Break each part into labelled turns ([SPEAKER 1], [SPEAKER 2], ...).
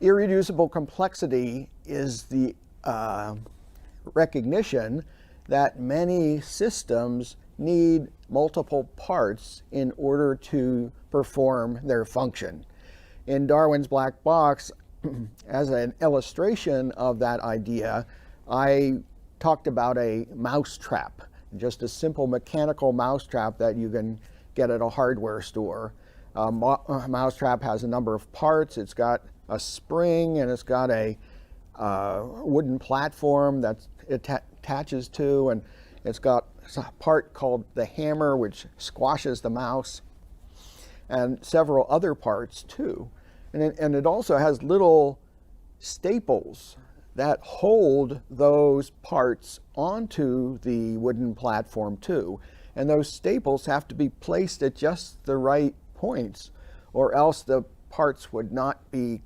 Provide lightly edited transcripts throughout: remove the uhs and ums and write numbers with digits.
[SPEAKER 1] Irreducible complexity is the recognition that many systems need multiple parts in order to perform their function. In Darwin's Black Box, as an illustration of that idea, I talked about a mousetrap, just a simple mechanical mousetrap that you can get at a hardware store. A mousetrap has a number of parts. It's got a spring and it's got a wooden platform that it attaches to, and it's got a part called the hammer, which squashes the mouse, and several other parts too. And it also has little staples that hold those parts onto the wooden platform too. And those staples have to be placed at just the right points, or else the parts would not be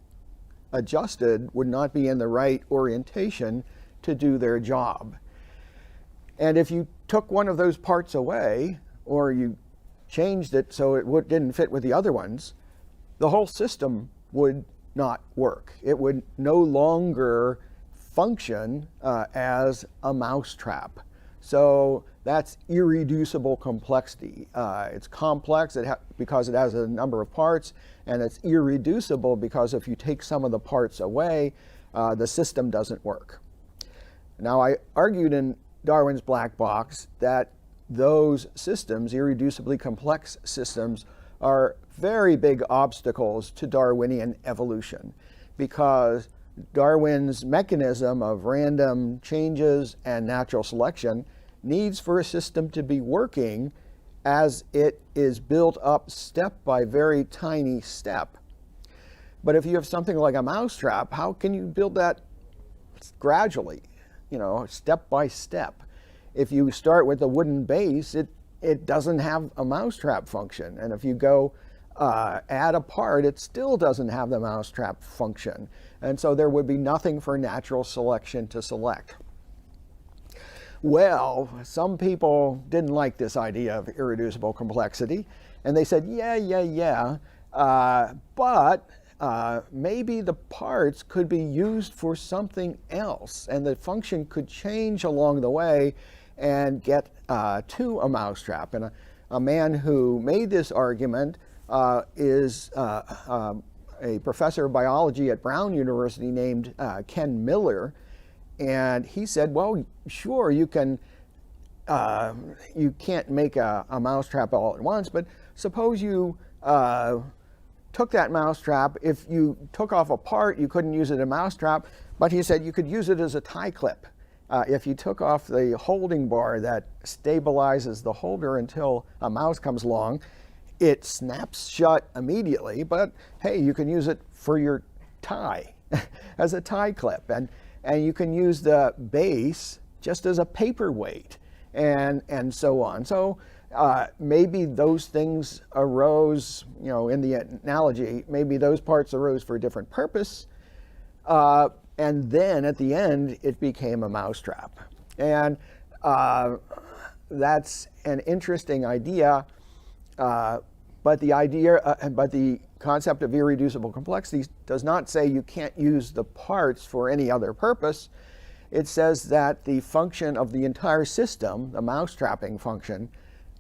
[SPEAKER 1] adjusted, would not be in the right orientation to do their job. And if you took one of those parts away, or you changed it so it didn't fit with the other ones, the whole system would not work. It would no longer function as a mousetrap. So that's irreducible complexity. It's complex because it has a number of parts, and it's irreducible because if you take some of the parts away, the system doesn't work. Now, I argued in Darwin's Black Box that those systems, irreducibly complex systems, are very big obstacles to Darwinian evolution, because Darwin's mechanism of random changes and natural selection needs for a system to be working as it is built up step by very tiny step. But if you have something like a mousetrap, how can you build that gradually, step by step? If you start with a wooden base, it doesn't have a mousetrap function. And if you go add a part, it still doesn't have the mousetrap function. And so there would be nothing for natural selection to select. Well, some people didn't like this idea of irreducible complexity, and they said, but maybe the parts could be used for something else, and the function could change along the way and get to a mousetrap. And a man who made this argument is a professor of biology at Brown University named Ken Miller. And he said, well, sure, you can't make a mousetrap all at once, but suppose you took that mousetrap. If you took off a part, you couldn't use it as a mousetrap, but he said you could use it as a tie clip. If you took off the holding bar that stabilizes the holder until a mouse comes along, it snaps shut immediately, but hey, you can use it for your tie as a tie clip. And you can use the base just as a paperweight, and so on. So maybe those things arose, in the analogy, maybe those parts arose for a different purpose, and then at the end it became a mousetrap. And that's an interesting idea, but the concept of irreducible complexity does not say you can't use the parts for any other purpose. It says that the function of the entire system, the mousetrapping function,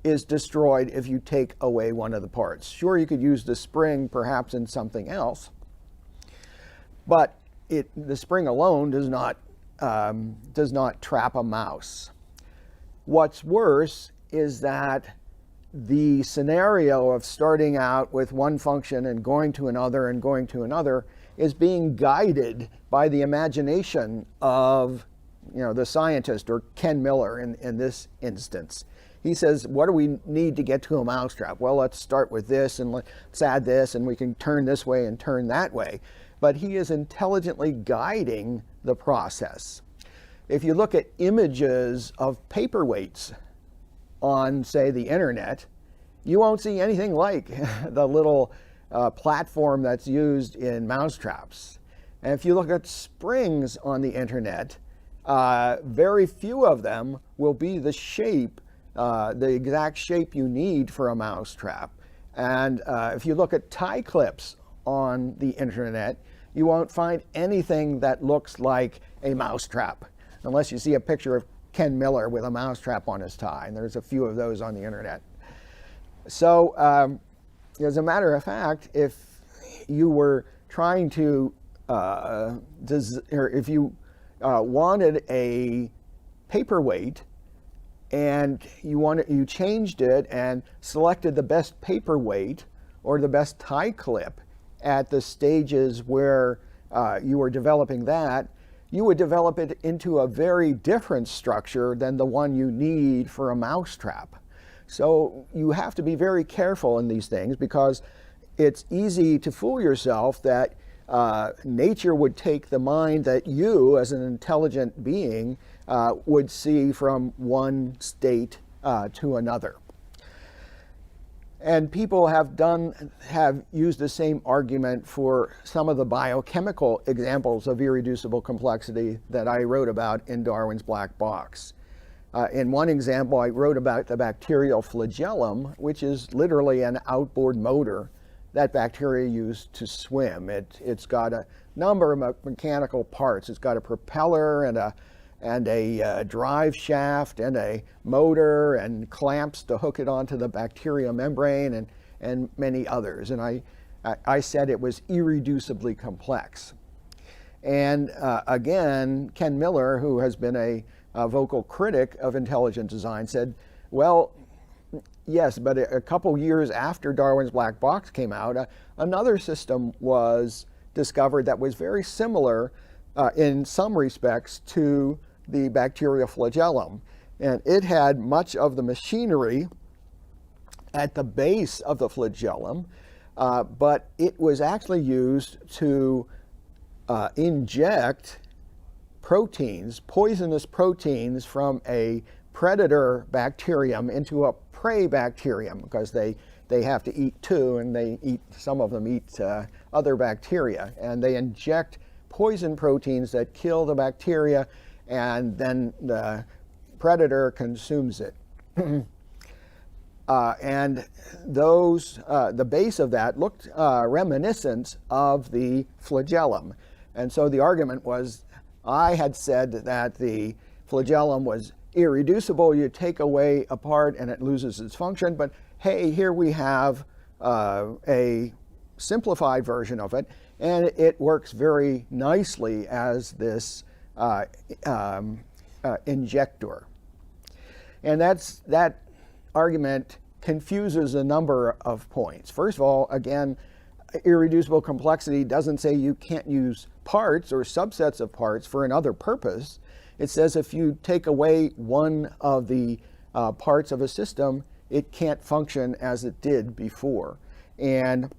[SPEAKER 1] is destroyed if you take away one of the parts. Sure, you could use the spring perhaps in something else, but the spring alone does not trap a mouse. What's worse is that the scenario of starting out with one function and going to another and going to another is being guided by the imagination of the scientist, or Ken Miller in this instance. He says, what do we need to get to a mousetrap? Well, let's start with this, and let's add this, and we can turn this way and turn that way. But he is intelligently guiding the process. If you look at images of paperweights on, say, the internet, you won't see anything like the little platform that's used in mousetraps. And if you look at springs on the internet, very few of them will be the shape, the exact shape you need for a mousetrap. And if you look at tie clips on the internet, you won't find anything that looks like a mousetrap, unless you see a picture of Ken Miller with a mousetrap on his tie, and there's a few of those on the internet. So, as a matter of fact, if you were trying to, or if you wanted a paperweight and you changed it and selected the best paperweight or the best tie clip at the stages where you were developing that, you would develop it into a very different structure than the one you need for a mousetrap. So you have to be very careful in these things, because it's easy to fool yourself that nature would take the mind that you, as an intelligent being, would see from one state to another. And people have used the same argument for some of the biochemical examples of irreducible complexity that I wrote about in Darwin's Black Box. In one example, I wrote about the bacterial flagellum, which is literally an outboard motor that bacteria use to swim. It's got a number of mechanical parts. It's got a propeller and a drive shaft and a motor and clamps to hook it onto the bacterial membrane and many others. And I said it was irreducibly complex. And again, Ken Miller, who has been a vocal critic of intelligent design, said, well, yes, but a couple years after Darwin's Black Box came out, another system was discovered that was very similar in some respects to the bacterial flagellum. And it had much of the machinery at the base of the flagellum, but it was actually used to inject proteins, poisonous proteins from a predator bacterium into a prey bacterium, because they have to eat too, and some of them eat other bacteria, and they inject poison proteins that kill the bacteria, and then the predator consumes it. And the base of that looked reminiscent of the flagellum. And so the argument was, I had said that the flagellum was irreducible. You take away a part and it loses its function. But hey, here we have a simplified version of it, and it works very nicely as this injector. And that argument confuses a number of points. First of all, again, irreducible complexity doesn't say you can't use parts or subsets of parts for another purpose. It says if you take away one of the parts of a system, it can't function as it did before. And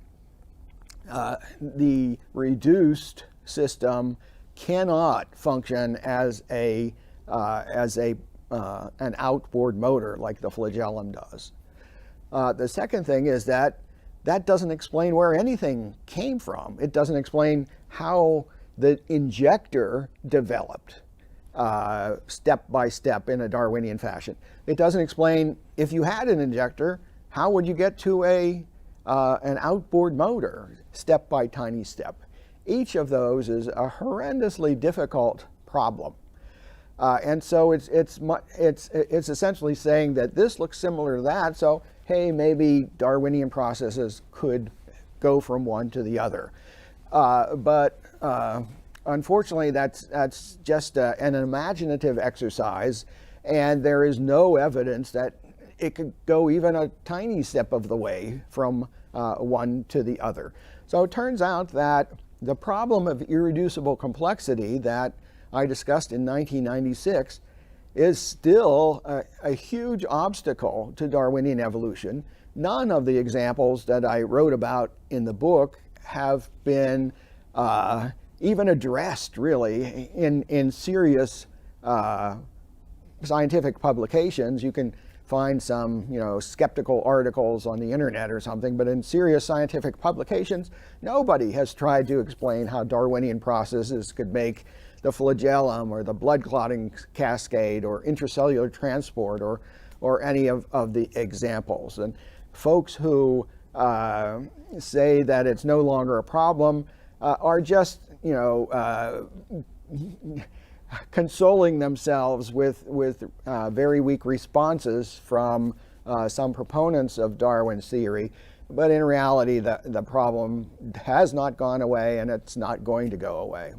[SPEAKER 1] the reduced system cannot function as an outboard motor like the flagellum does. The second thing is that doesn't explain where anything came from. It doesn't explain how the injector developed step by step in a Darwinian fashion. It doesn't explain, if you had an injector, how would you get to an outboard motor step by tiny step. Each of those is a horrendously difficult problem. And so it's essentially saying that this looks similar to that, so hey, maybe Darwinian processes could go from one to the other. But unfortunately, that's just an imaginative exercise, and there is no evidence that it could go even a tiny step of the way from one to the other. So it turns out that the problem of irreducible complexity that I discussed in 1996 is still a huge obstacle to Darwinian evolution. None of the examples that I wrote about in the book have been even addressed, really, in serious scientific publications. You can find some, skeptical articles on the internet or something, but in serious scientific publications, nobody has tried to explain how Darwinian processes could make the flagellum or the blood clotting cascade or intracellular transport or any of the examples. And folks who say that it's no longer a problem are just consoling themselves with very weak responses from some proponents of Darwin's theory. But in reality, the problem has not gone away, and it's not going to go away.